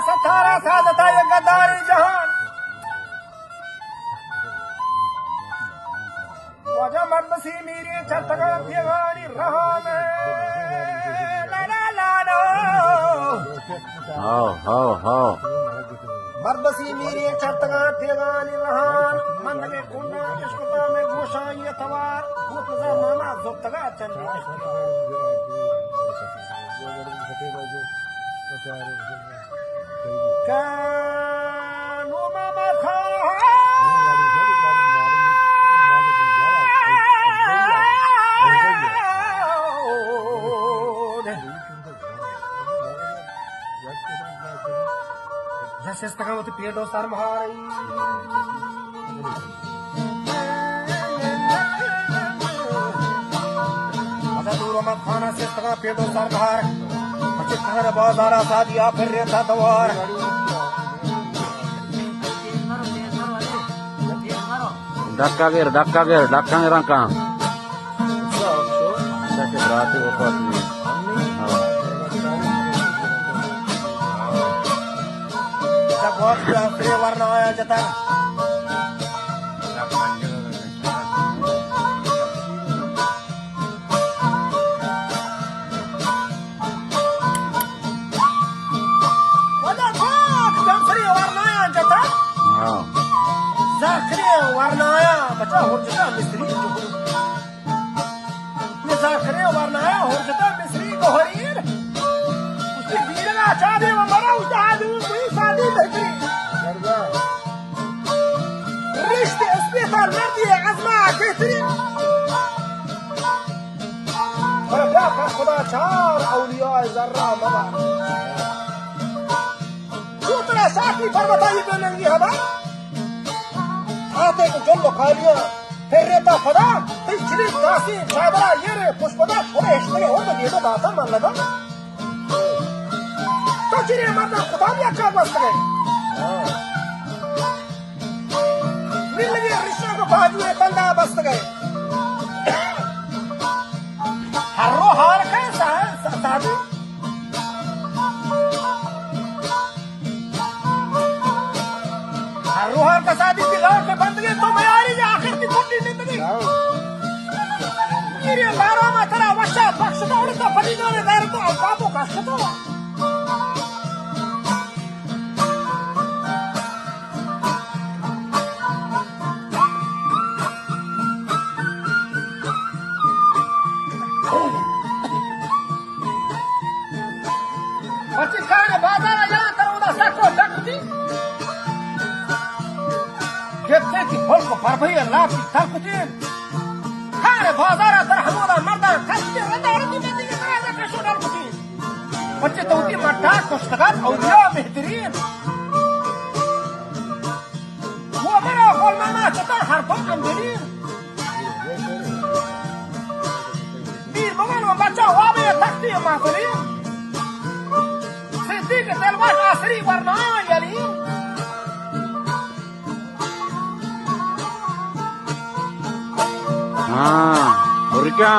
सतारा साधता ये गद्दारी जहान वजह मर्दसी मेरी छतगा थिगानी रहान ला ला ला नो हाओ मर्दसी मेरी छतगा थिगानी रहान मन में गुंडा इश्क़ में गोशा ये तवार भूत ज़माना ज़ुब्तगा चंद कानू मामा खा जैसे तकावत पेड़ो सर महारी मजा दूर मत खाना से तका पेड़ो सर महार बच्चे खाना बाजारा सादिया फिर रहता दवार Dakka ngerangka. Sakit berarti obat ini. बहुत वरना आया जता वरनाया बचा हो जता मिस्त्री वरनाया हो जता मिस्त्री को हरीर उसकी वीरना चाहे वो मरा उसका आदमी कोई शादी नहीं रिश्ते अस्पताल मर्दी अज़मा कहतरी फरका खुदा चार औलिया जर्रा मबा दूसरा साथी पर बताइए बेलंगी हवा आते को जल्लो खालिया फिर रहता फदा पिछली कासी चादरा ये रे पुष्पदा थोड़े हिस्से हो तो ये तो दाता मान लगा तो चिरे मरना खुदा भी अच्छा बस गए मिल गए रिश्ते को बाजू में बंदा बस गए हरो हाल कैसा है साथी रोहर का शादी की लौट से बंद गई तो मैं आ रही आखिर की कुंडी जिंदगी मेरे लारा में तेरा वशा बख्श तो उड़ता फरीदों ने दर तो बाबू का शतो बच्चे खाने बाजार यहाँ करो ना सको लगती जबसे कि फल को परभई लाभ की तलकुतीन खारे बाजारा दर हमोदा मर्दा खस्ते रदार की बंदी के तरह का शोडल कुतीन बच्चे तो उती मट्टा कुश्तगार औलिया बेहतरीन वो मेरा कॉल मामा चता हर दम अंदरीन बीर बगल में बच्चा हुआ भी तख्ती माफरीन सिद्दी के तलवार आसरी वरना यलीन और क्या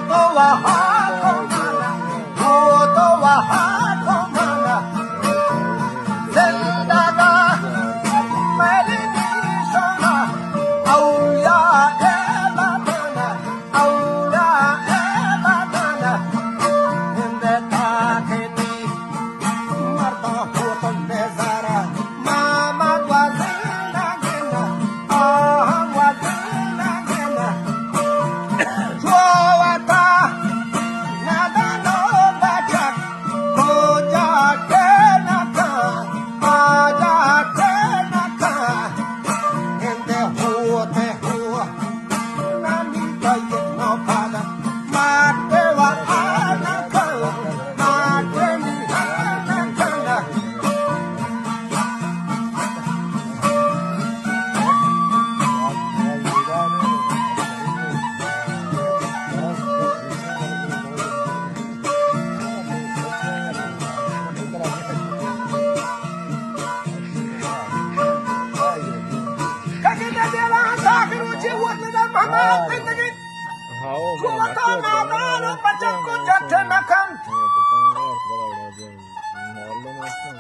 तो वहाँ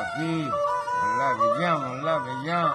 Aquí, hola, Villán.